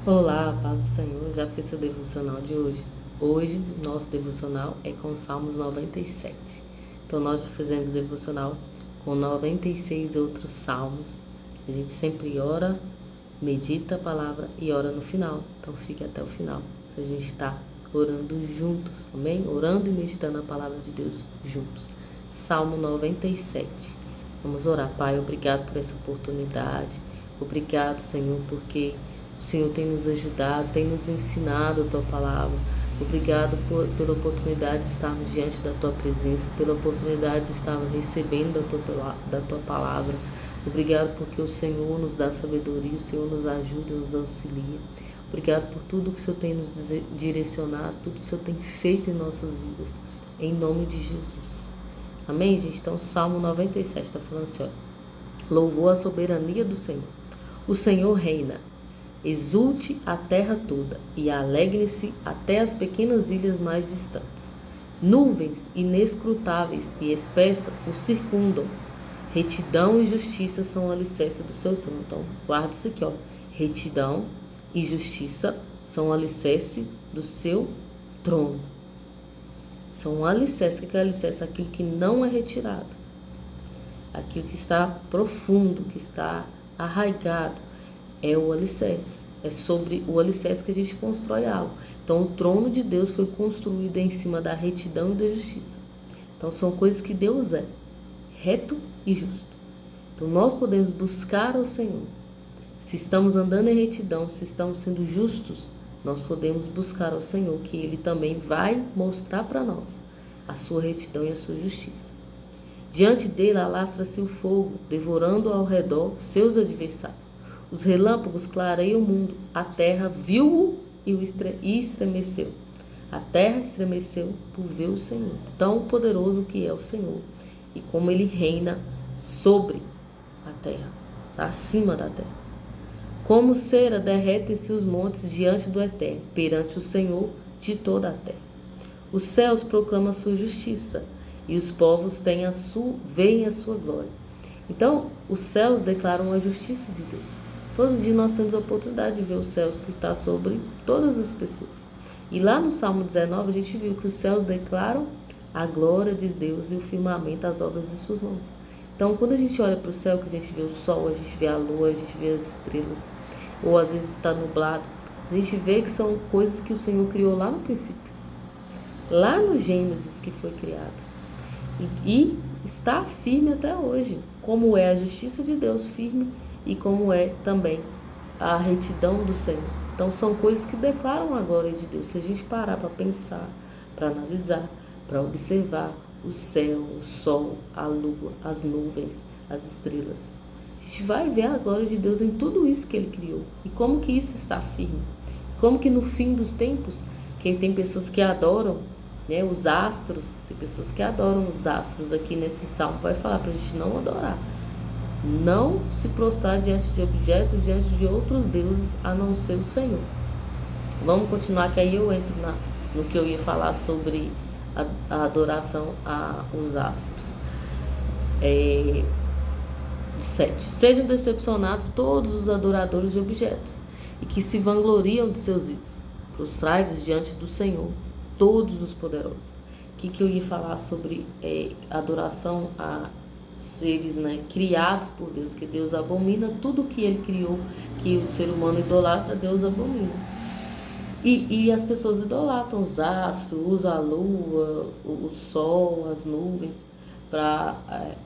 Olá, paz do Senhor. Já fiz o devocional de hoje. Hoje, nosso devocional é com Salmos 97. Então, nós já fizemos devocional com 96 outros salmos. A gente sempre ora, medita a palavra e ora no final. Então, fique até o final. A gente está orando juntos, amém? Orando e meditando a palavra de Deus juntos. Salmo 97. Vamos orar. Pai, obrigado por essa oportunidade. Obrigado, Senhor, porque o Senhor tem nos ajudado, tem nos ensinado a Tua palavra. Obrigado pela oportunidade de estarmos diante da Tua presença, pela oportunidade de estarmos recebendo da tua palavra. Obrigado porque o Senhor nos dá sabedoria, o Senhor nos ajuda, nos auxilia. Obrigado por tudo que o Senhor tem nos direcionado, tudo que o Senhor tem feito em nossas vidas. Em nome de Jesus. Amém, gente? Então, Salmo 97 está falando assim, ó. Louvor a soberania do Senhor. O Senhor reina. Exulte a terra toda e alegre-se até as pequenas ilhas mais distantes. Nuvens inescrutáveis e espessas o circundam. Retidão e justiça são o alicerce do seu trono. Então, guarda isso aqui, ó. Retidão e justiça são o alicerce do seu trono. São um alicerce. O que é alicerce? Aquilo que não é retirado. Aquilo que está profundo, que está arraigado. É o alicerce. É sobre o alicerce que a gente constrói algo. Então, o trono de Deus foi construído em cima da retidão e da justiça. Então, são coisas que Deus é, reto e justo. Então, nós podemos buscar ao Senhor. Se estamos andando em retidão, se estamos sendo justos, nós podemos buscar ao Senhor, que Ele também vai mostrar para nós a sua retidão e a sua justiça. Diante dele alastra-se o fogo, devorando ao redor seus adversários. Os relâmpagos clareiam o mundo, a terra viu-o e estremeceu. A terra estremeceu por ver o Senhor, tão poderoso que é o Senhor, e como ele reina sobre a terra, acima da terra. Como cera derretem-se os montes diante do Eterno, perante o Senhor de toda a terra. Os céus proclamam a sua justiça, e os povos veem a sua glória. Então, os céus declaram a justiça de Deus. Todos os dias nós temos a oportunidade de ver os céus que está sobre todas as pessoas. E lá no Salmo 19 a gente viu que os céus declaram a glória de Deus e o firmamento, as obras de suas mãos. Então, quando a gente olha para o céu, que a gente vê o sol, a gente vê a lua, a gente vê as estrelas, ou às vezes está nublado, a gente vê que são coisas que o Senhor criou lá no princípio. Lá no Gênesis que foi criado. E está firme até hoje, como é a justiça de Deus firme e como é também a retidão do Senhor. Então são coisas que declaram a glória de Deus. Se a gente parar para pensar, para analisar, para observar o céu, o sol, a lua, as nuvens, as estrelas, a gente vai ver a glória de Deus em tudo isso que Ele criou. E como que isso está firme. Como que no fim dos tempos, que tem pessoas que adoram, né, os astros, tem pessoas que adoram os astros. Aqui nesse salmo vai falar para a gente não adorar. Não se prostrar diante de objetos, diante de outros deuses, a não ser o Senhor. Vamos continuar, que aí eu entro no que eu ia falar sobre a adoração aos astros. 7. Sejam decepcionados todos os adoradores de objetos, e que se vangloriam de seus ídolos. Prostrai-vos diante do Senhor, todos os poderosos. O que eu ia falar sobre adoração a seres, né, criados por Deus, que Deus abomina tudo que Ele criou, que o ser humano idolatra, Deus abomina. E as pessoas idolatram os astros, usam a lua, o sol, as nuvens, para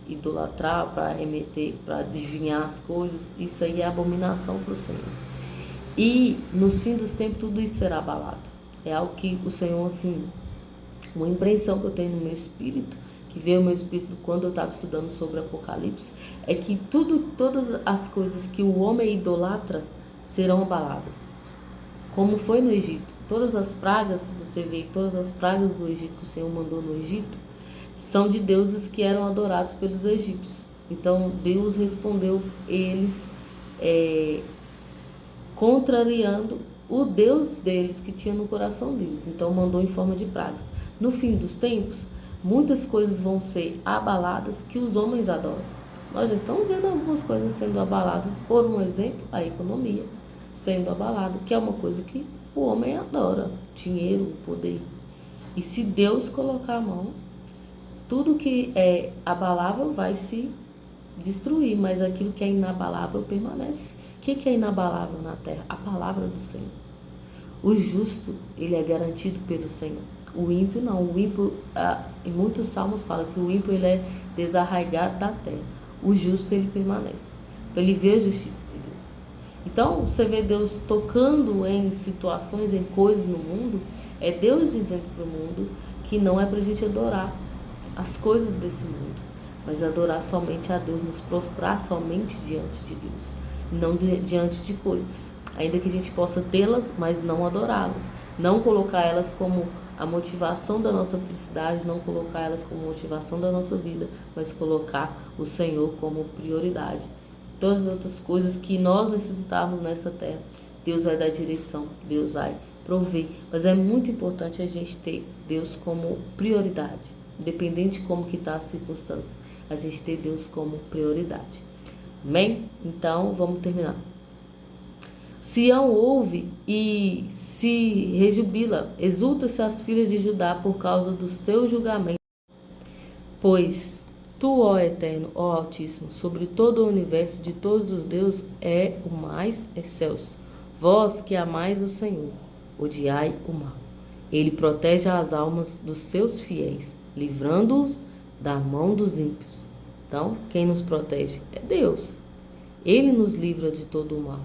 idolatrar, para remeter, para adivinhar as coisas. Isso aí é abominação para o Senhor. E nos fins dos tempos tudo isso será abalado. É algo que o Senhor, assim, uma impressão que eu tenho no meu espírito, que veio ao meu espírito quando eu estava estudando sobre Apocalipse, é que todas as coisas que o homem idolatra serão abaladas. Como foi no Egito. Todas as pragas, você vê, todas as pragas do Egito que o Senhor mandou no Egito, são de deuses que eram adorados pelos egípcios. Então Deus respondeu eles contrariando o Deus deles que tinha no coração deles. Então mandou em forma de pragas. No fim dos tempos, muitas coisas vão ser abaladas que os homens adoram. Nós já estamos vendo algumas coisas sendo abaladas, por um exemplo, a economia. sendo abalado, que é uma coisa que o homem adora, dinheiro, poder. E se Deus colocar a mão, tudo que é abalável vai se destruir, mas aquilo que é inabalável permanece. O que é inabalável na terra? A palavra do Senhor. O justo, ele é garantido pelo Senhor. O ímpio não. O ímpio, em muitos salmos fala que o ímpio ele é desarraigado da terra. O justo, ele permanece. Ele vê a justiça de Deus. Então, você vê Deus tocando em situações, em coisas no mundo, é Deus dizendo para o mundo que não é para a gente adorar as coisas desse mundo, mas adorar somente a Deus, nos prostrar somente diante de Deus, não diante de coisas, ainda que a gente possa tê-las, mas não adorá-las, não colocar elas como a motivação da nossa felicidade, não colocar elas como motivação da nossa vida, mas colocar o Senhor como prioridade. Todas as outras coisas que nós necessitarmos nessa terra, Deus vai dar direção, Deus vai prover, mas é muito importante a gente ter Deus como prioridade, independente de como que está a circunstância, a gente ter Deus como prioridade. Amém? Então, vamos terminar. Sião ouve e se rejubila, exulta-se as filhas de Judá por causa dos teus julgamentos, pois tu, ó Eterno, ó Altíssimo, sobre todo o universo de todos os deuses é o mais excelso. Vós que amais o Senhor, odiai o mal. Ele protege as almas dos seus fiéis, livrando-os da mão dos ímpios. Então, quem nos protege é Deus. Ele nos livra de todo o mal.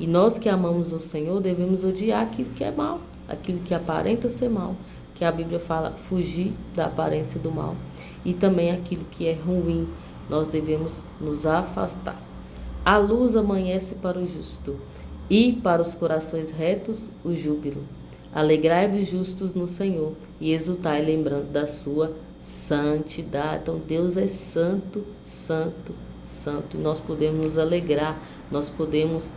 E nós que amamos o Senhor devemos odiar aquilo que é mal, aquilo que aparenta ser mal, que a Bíblia fala fugir da aparência do mal. E também aquilo que é ruim, nós devemos nos afastar. A luz amanhece para o justo, e para os corações retos o júbilo. Alegrai-vos justos no Senhor, e exultai lembrando da sua santidade. Então Deus é santo, santo, santo. E nós podemos nos alegrar, nós podemos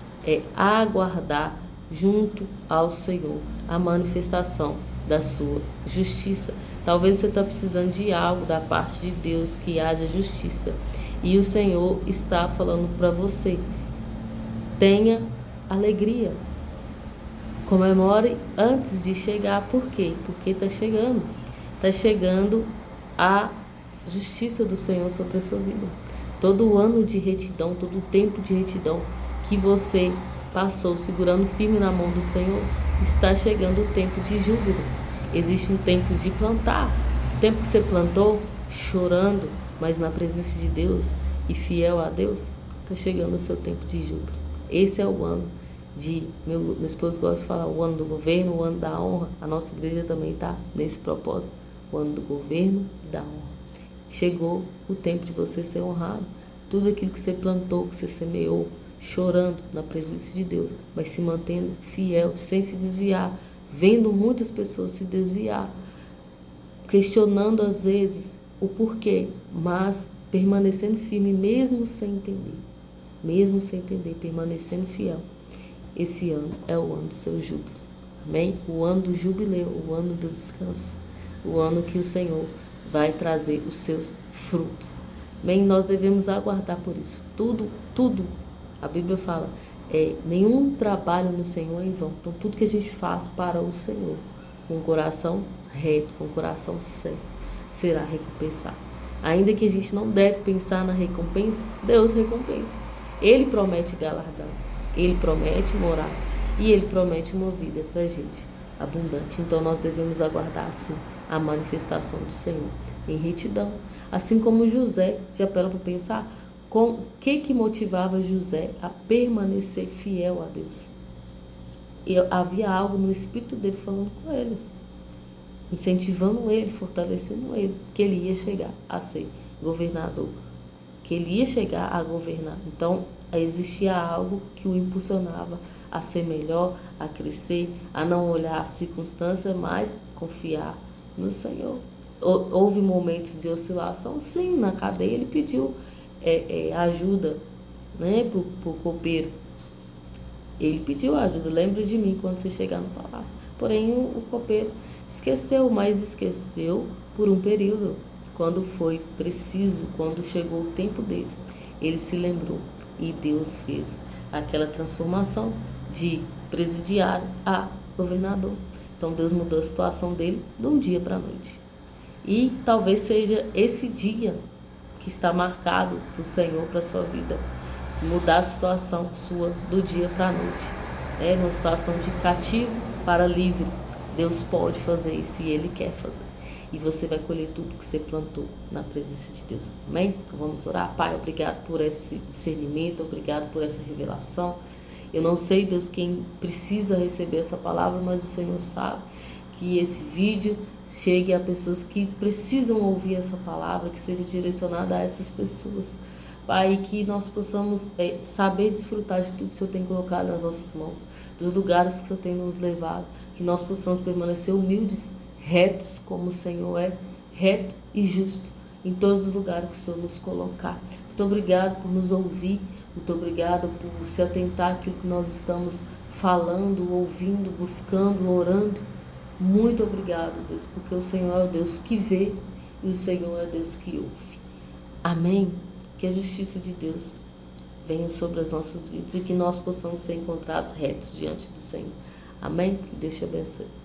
aguardar junto ao Senhor a manifestação da sua justiça. Talvez você está precisando de algo da parte de Deus, que haja justiça. E o Senhor está falando para você, tenha alegria. Comemore antes de chegar. Por quê? Porque está chegando. Está chegando a justiça do Senhor sobre a sua vida. Todo o ano de retidão, todo o tempo de retidão que você passou segurando firme na mão do Senhor, está chegando o tempo de júbilo. Existe um tempo de plantar. O tempo que você plantou, chorando, mas na presença de Deus e fiel a Deus, está chegando o seu tempo de júbilo. Esse é o ano de, meu esposo gosta de falar, o ano do governo, o ano da honra. A nossa igreja também está nesse propósito, o ano do governo e da honra. Chegou o tempo de você ser honrado. Tudo aquilo que você plantou, que você semeou, chorando na presença de Deus, mas se mantendo fiel, sem se desviar, vendo muitas pessoas se desviar, questionando às vezes o porquê, mas permanecendo firme mesmo sem entender, permanecendo fiel. Esse ano é o ano do seu júbilo, amém? O ano do jubileu, o ano do descanso, o ano que o Senhor vai trazer os seus frutos, amém? Nós devemos aguardar por isso, tudo, a Bíblia fala, nenhum trabalho no Senhor é em vão. Então tudo que a gente faz para o Senhor, com o coração reto, com o coração certo, será recompensado. Ainda que a gente não deve pensar na recompensa, Deus recompensa. Ele promete galardão, Ele promete morar e Ele promete uma vida para a gente abundante. Então nós devemos aguardar assim a manifestação do Senhor em retidão. Assim como José, já parou para pensar? O que motivava José a permanecer fiel a Deus? E havia algo no espírito dele falando com ele, incentivando ele, fortalecendo ele, que ele ia chegar a ser governador, que ele ia chegar a governar. Então, existia algo que o impulsionava a ser melhor, a crescer, a não olhar as circunstâncias, mas confiar no Senhor. Houve momentos de oscilação, sim, na cadeia ele pediu ajuda, né, pro copeiro. Ele pediu ajuda, lembra de mim quando você chegar no palácio. Porém, o copeiro esqueceu, mas esqueceu por um período. Quando foi preciso, quando chegou o tempo dele, ele se lembrou e Deus fez aquela transformação de presidiário a governador. Então Deus mudou a situação dele de um dia para a noite. E talvez seja esse dia que está marcado do Senhor para a sua vida. Mudar a situação sua do dia para a noite. É uma situação de cativo para livre. Deus pode fazer isso e Ele quer fazer. E você vai colher tudo que você plantou na presença de Deus. Amém? Então vamos orar. Pai, obrigado por esse discernimento, obrigado por essa revelação. Eu não sei, Deus, quem precisa receber essa palavra, mas o Senhor sabe. Que esse vídeo chegue a pessoas que precisam ouvir essa palavra, que seja direcionada a essas pessoas. Pai, que nós possamos saber desfrutar de tudo que o Senhor tem colocado nas nossas mãos, dos lugares que o Senhor tem nos levado, que nós possamos permanecer humildes, retos, como o Senhor é, reto e justo, em todos os lugares que o Senhor nos colocar. Muito obrigado por nos ouvir, muito obrigado por se atentar àquilo que nós estamos falando, ouvindo, buscando, orando. Muito obrigado, Deus, porque o Senhor é o Deus que vê e o Senhor é o Deus que ouve. Amém? Que a justiça de Deus venha sobre as nossas vidas e que nós possamos ser encontrados retos diante do Senhor. Amém? Que Deus te abençoe.